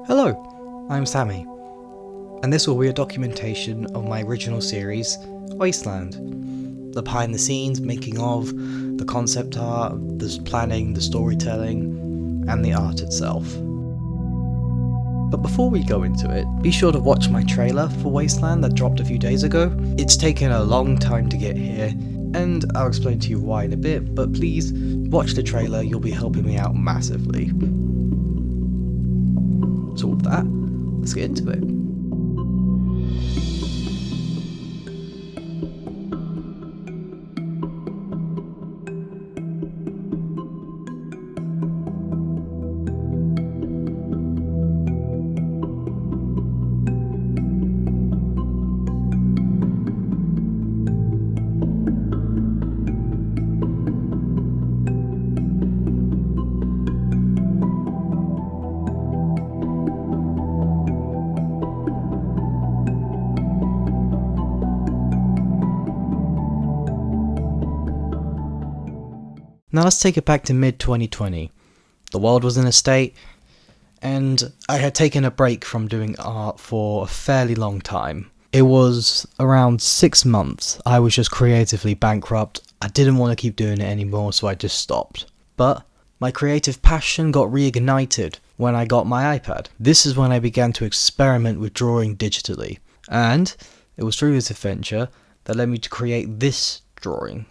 Hello, I'm Sammy, and this will be a documentation of my original series, Wasteland. The behind the scenes, making of, the concept art, the planning, the storytelling, and the art itself. But before we go into it, be sure to watch my trailer for Wasteland that dropped a few days ago. It's taken a long time to get here, and I'll explain to you why in a bit, but please watch the trailer, you'll be helping me out massively. So with that, let's get into it. Now let's take it back to mid-2020. The world was in a state, and I had taken a break from doing art for a fairly long time. It was around 6 months. I was just creatively bankrupt. I didn't want to keep doing it anymore, so I just stopped. But my creative passion got reignited when I got my iPad. This is when I began to experiment with drawing digitally, and it was through this adventure that led me to create this drawing.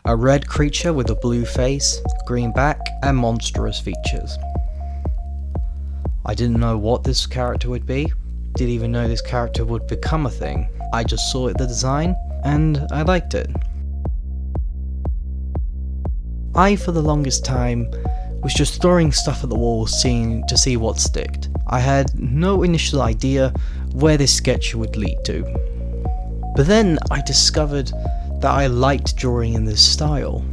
A red creature with a blue face, green back, and monstrous features. I didn't know what this character would be, didn't even know this character would become a thing. I just saw the design, and I liked it. I, for the longest time, was just throwing stuff at the wall to see what sticked. I had no initial idea where this sketch would lead to. But then I discovered that I liked drawing in this style.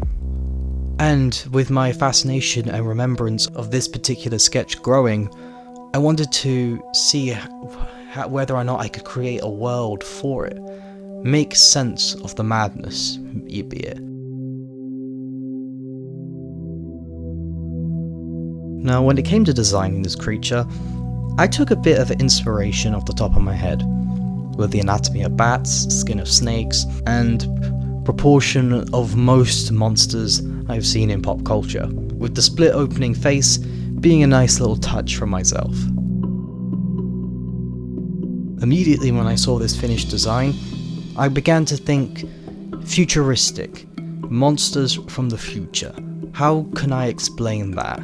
And with my fascination and remembrance of this particular sketch growing, I wanted to see whether or not I could create a world for it, make sense of the madness, be it. Now, when it came to designing this creature, I took a bit of inspiration off the top of my head, with the anatomy of bats, skin of snakes, and proportion of most monsters I've seen in pop culture, with the split opening face being a nice little touch from myself. Immediately when I saw this finished design, I began to think futuristic, monsters from the future. How can I explain that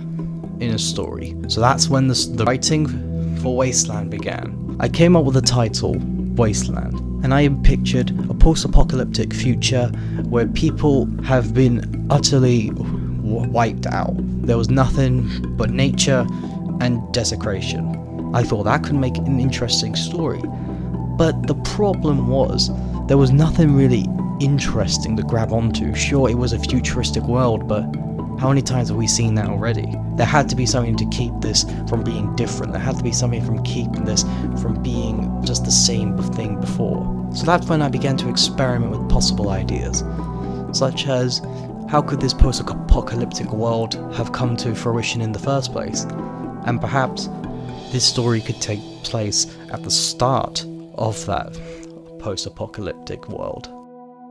in a story? So that's when the writing for Wasteland began. I came up with the title, Wasteland, and I pictured a post-apocalyptic future where people have been utterly wiped out. There was nothing but nature and desecration. I thought that could make an interesting story, but the problem was there was nothing really interesting to grab onto. Sure, it was a futuristic world, but how many times have we seen that already? There had to be something to keep this from being different. There had to be something from keeping this from being just the same thing before. So that's when I began to experiment with possible ideas, such as how could this post-apocalyptic world have come to fruition in the first place? And perhaps this story could take place at the start of that post-apocalyptic world.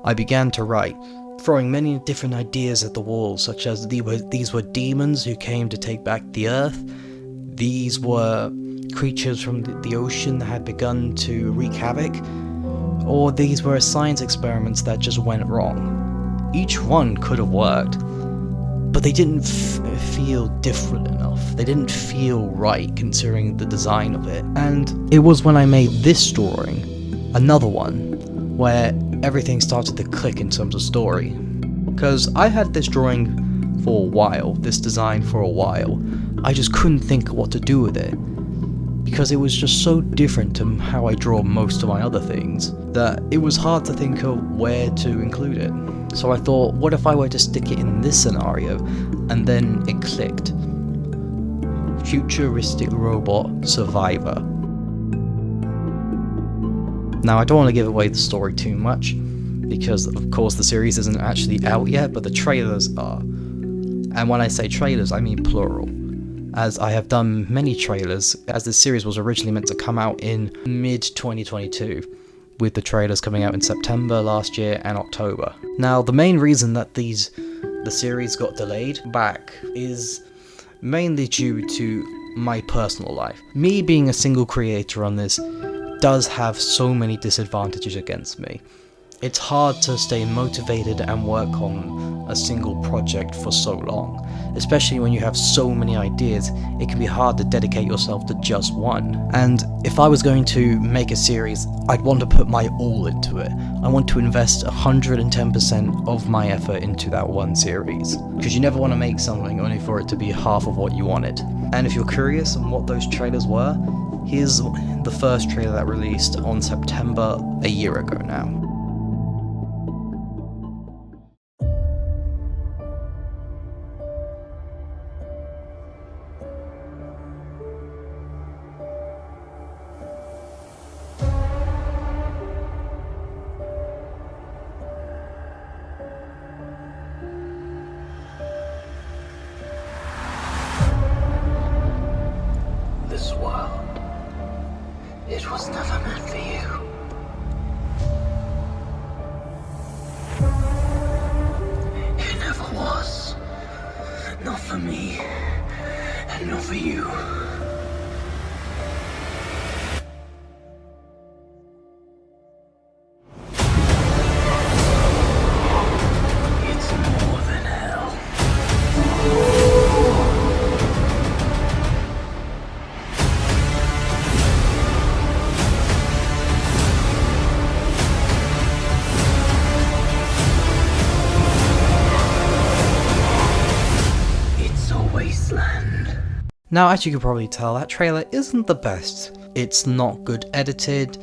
I began to write, throwing many different ideas at the wall, such as these were demons who came to take back the earth. These were creatures from the ocean that had begun to wreak havoc, or these were science experiments that just went wrong. Each one could have worked, but they didn't feel different enough. They didn't feel right considering the design of it. And it was when I made this drawing, another one, where everything started to click in terms of story. Because I had this drawing for a while, this design for a while. I just couldn't think of what to do with it, because it was just so different to how I draw most of my other things, that it was hard to think of where to include it. So I thought, what if I were to stick it in this scenario, and then it clicked. Futuristic robot survivor. Now, I don't want to give away the story too much, because of course the series isn't actually out yet, but the trailers are. And when I say trailers, I mean plural, as I have done many trailers, as this series was originally meant to come out in mid-2022, with the trailers coming out in September last year and October. Now, the main reason that the series got delayed back is mainly due to my personal life. Me being a single creator on this does have so many disadvantages against me. It's hard to stay motivated and work on a single project for so long, especially when you have so many ideas. It can be hard to dedicate yourself to just one. And if I was going to make a series, I'd want to put my all into it. I want to invest 110% of my effort into that one series, because you never want to make something only for it to be half of what you wanted. And if you're curious on what those trailers were, here's the first trailer that released on September a year ago now. This world, it was never meant for you. It never was. Not for me, and not for you. It's more than hell. Wasteland. Now, as you can probably tell, that trailer isn't the best. It's not good edited.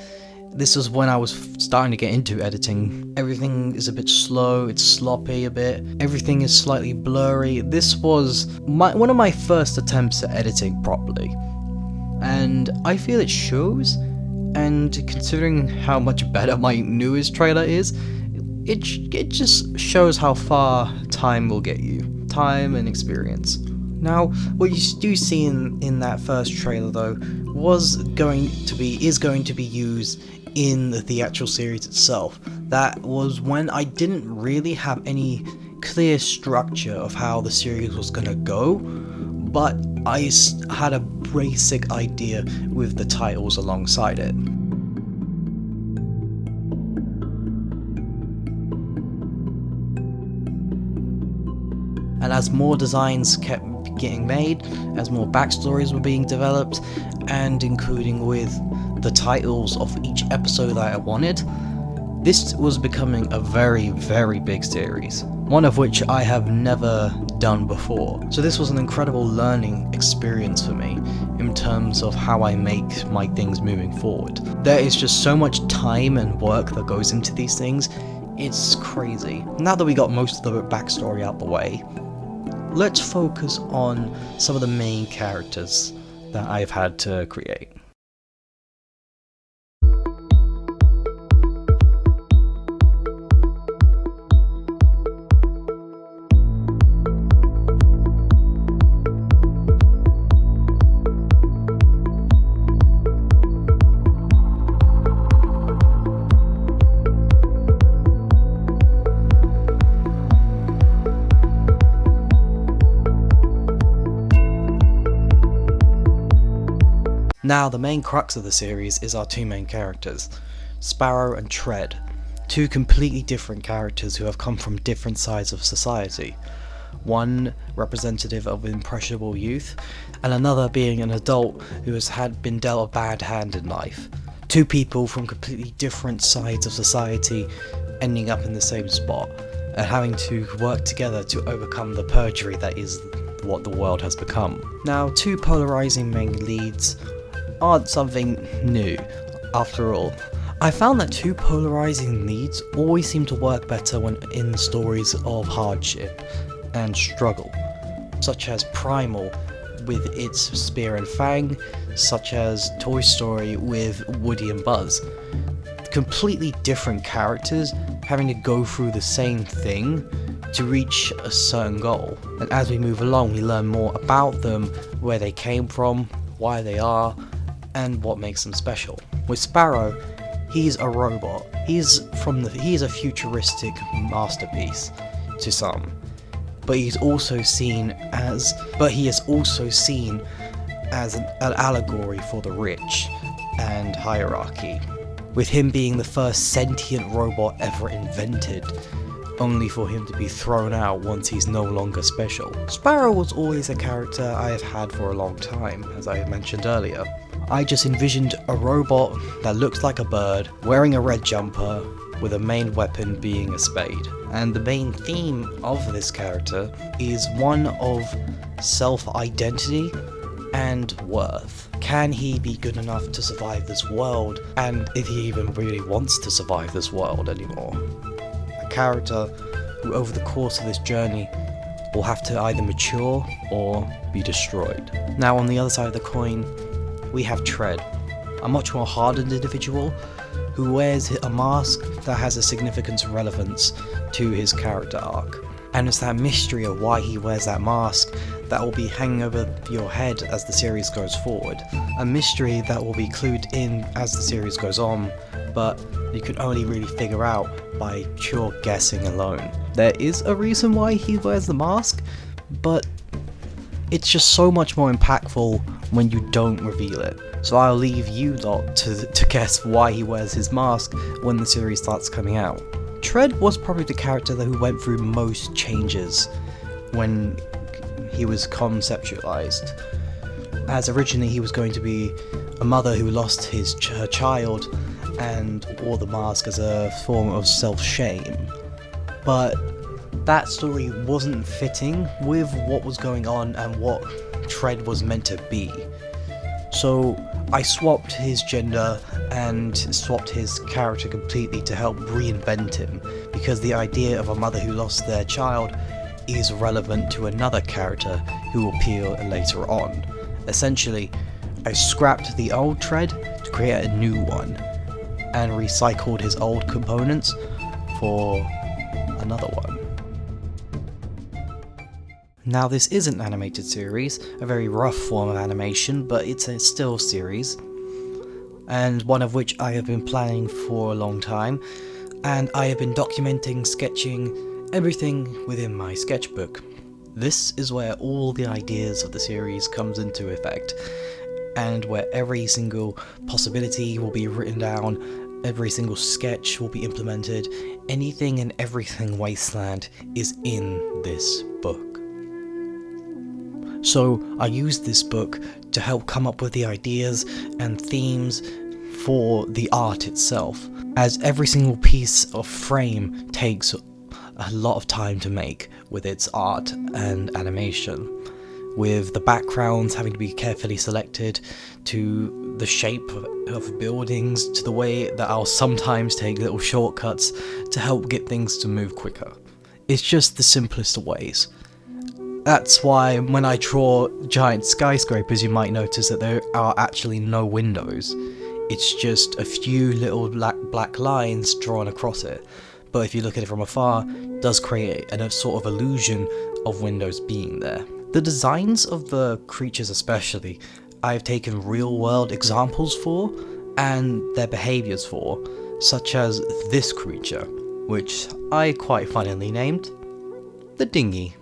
This was when I was starting to get into editing. Everything is a bit slow, it's sloppy a bit, everything is slightly blurry. This was one of my first attempts at editing properly, and I feel it shows. And considering how much better my newest trailer is, it just shows how far time will get you. Time and experience. Now, what you do see in that first trailer, though, is going to be used in the actual series itself. That was when I didn't really have any clear structure of how the series was gonna go, but I had a basic idea with the titles alongside it. And as more designs kept getting made, as more backstories were being developed, and including with the titles of each episode that I wanted, this was becoming a very, very big series, one of which I have never done before. So this was an incredible learning experience for me in terms of how I make my things moving forward. There is just so much time and work that goes into these things, it's crazy. Now that we got most of the backstory out the way, let's focus on some of the main characters that I've had to create. Now, the main crux of the series is our two main characters, Sparrow and Tread, two completely different characters who have come from different sides of society. One representative of impressionable youth, and another being an adult who has been dealt a bad hand in life. Two people from completely different sides of society ending up in the same spot, and having to work together to overcome the perjury that is what the world has become. Now, two polarizing main leads aren't something new, after all. I found that two polarizing leads always seem to work better when in stories of hardship and struggle, such as Primal with its Spear and Fang, such as Toy Story with Woody and Buzz. completely different characters having to go through the same thing to reach a certain goal. And as we move along, we learn more about them, where they came from, why they are, and what makes them special. With Sparrow, he's a robot. He's a futuristic masterpiece to some, but he is also seen as an allegory for the rich and hierarchy, with him being the first sentient robot ever invented, only for him to be thrown out once he's no longer special. Sparrow was always a character I have had for a long time, as I mentioned earlier. I just envisioned a robot that looks like a bird, wearing a red jumper, with a main weapon being a spade. And the main theme of this character is one of self-identity and worth. Can he be good enough to survive this world, and if he even really wants to survive this world anymore? A character who over the course of this journey will have to either mature or be destroyed. Now on the other side of the coin, we have Tread, a much more hardened individual who wears a mask that has a significant relevance to his character arc. And it's that mystery of why he wears that mask that will be hanging over your head as the series goes forward. A mystery that will be clued in as the series goes on, but you can only really figure out by pure guessing alone. There is a reason why he wears the mask, but it's just so much more impactful when you don't reveal it. So I'll leave you lot to guess why he wears his mask when the series starts coming out. Tread was probably the character who went through most changes when he was conceptualized, as originally he was going to be a mother who lost her child and wore the mask as a form of self-shame. But that story wasn't fitting with what was going on and what Tread was meant to be. So I swapped his gender and swapped his character completely to help reinvent him, because the idea of a mother who lost their child is relevant to another character who will appear later on. Essentially, I scrapped the old Tread to create a new one, and recycled his old components for another one. Now this is an animated series, a very rough form of animation, but it's a still series, and one of which I have been planning for a long time, and I have been documenting, sketching, everything within my sketchbook. This is where all the ideas of the series comes into effect, and where every single possibility will be written down, every single sketch will be implemented, anything and everything Wasteland is in this book. So I used this book to help come up with the ideas and themes for the art itself, as every single piece of frame takes a lot of time to make with its art and animation, with the backgrounds having to be carefully selected, to the shape of buildings, to the way that I'll sometimes take little shortcuts to help get things to move quicker. It's just the simplest of ways. That's why when I draw giant skyscrapers, you might notice that there are actually no windows. It's just a few little black lines drawn across it. But if you look at it from afar, it does create a sort of illusion of windows being there. The designs of the creatures especially, I've taken real world examples for, and their behaviours for, such as this creature, which I quite funnily named the Dinghy.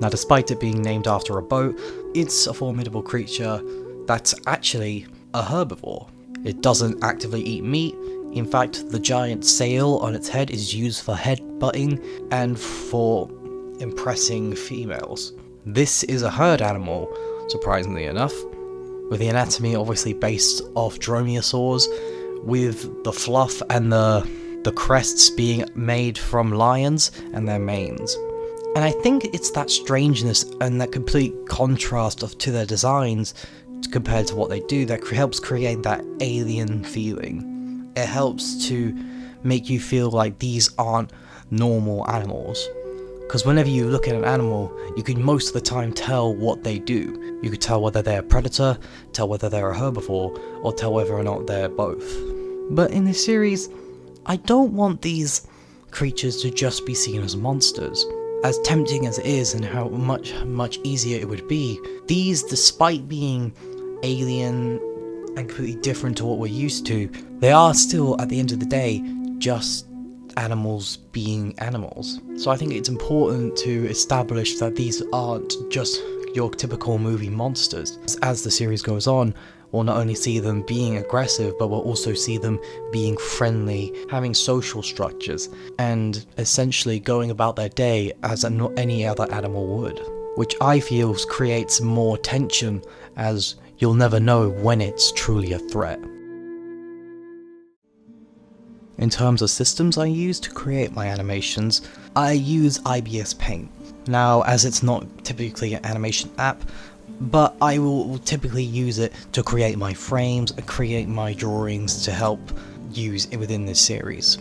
Now, despite it being named after a boat, it's a formidable creature that's actually a herbivore. It doesn't actively eat meat. In fact, the giant sail on its head is used for headbutting and for impressing females. This is a herd animal, surprisingly enough, with the anatomy obviously based off dromaeosaurs, with the fluff and the crests being made from lions and their manes. And I think it's that strangeness and that complete contrast to their designs compared to what they do that helps create that alien feeling. It helps to make you feel like these aren't normal animals. Because whenever you look at an animal, you can most of the time tell what they do. You could tell whether they're a predator, tell whether they're a herbivore, or tell whether or not they're both. But in this series, I don't want these creatures to just be seen as monsters. As tempting as it is and how much easier it would be, these, despite being alien and completely different to what we're used to, they are still, at the end of the day, just animals being animals. So I think it's important to establish that these aren't just your typical movie monsters. As the series goes on, we'll not only see them being aggressive, but we'll also see them being friendly, having social structures, and essentially going about their day as any other animal would. Which I feel creates more tension, as you'll never know when it's truly a threat. In terms of systems I use to create my animations, I use IBS Paint. Now, as it's not typically an animation app, but I will typically use it to create my frames and create my drawings to help use it within this series.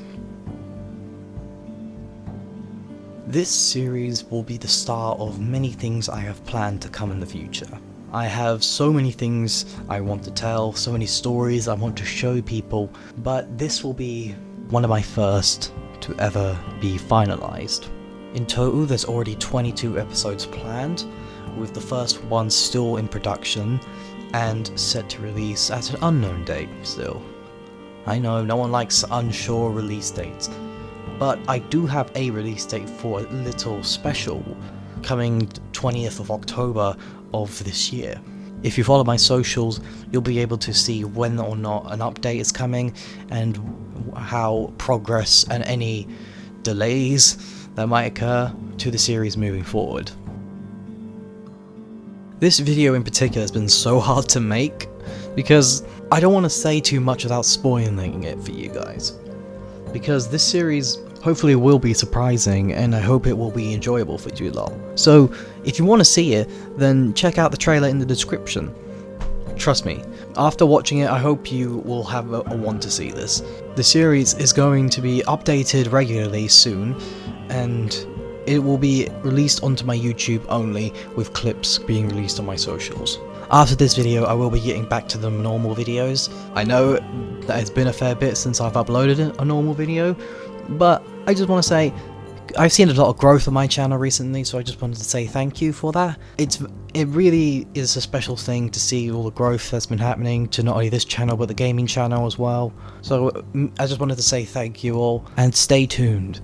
This series will be the start of many things I have planned to come in the future. I have so many things I want to tell, so many stories I want to show people, but this will be one of my first to ever be finalized. In total, there's already 22 episodes planned, with the first one still in production and set to release at an unknown date still. I know no one likes unsure release dates, but I do have a release date for a little special coming 20th of October of this year. If you follow my socials, you'll be able to see when or not an update is coming and how progress and any delays that might occur to the series moving forward. This video in particular has been so hard to make because I don't want to say too much without spoiling it for you guys. Because this series hopefully will be surprising and I hope it will be enjoyable for you lot. So if you want to see it, then check out the trailer in the description. Trust me, after watching it I hope you will have a want to see this. The series is going to be updated regularly soon, and it will be released onto my YouTube only, with clips being released on my socials. After this video I will be getting back to the normal videos. I know that it's been a fair bit since I've uploaded a normal video, but I just want to say I've seen a lot of growth on my channel recently, so I just wanted to say thank you for that. It really is a special thing to see all the growth that's been happening to not only this channel but the gaming channel as well. So I just wanted to say thank you all, and stay tuned.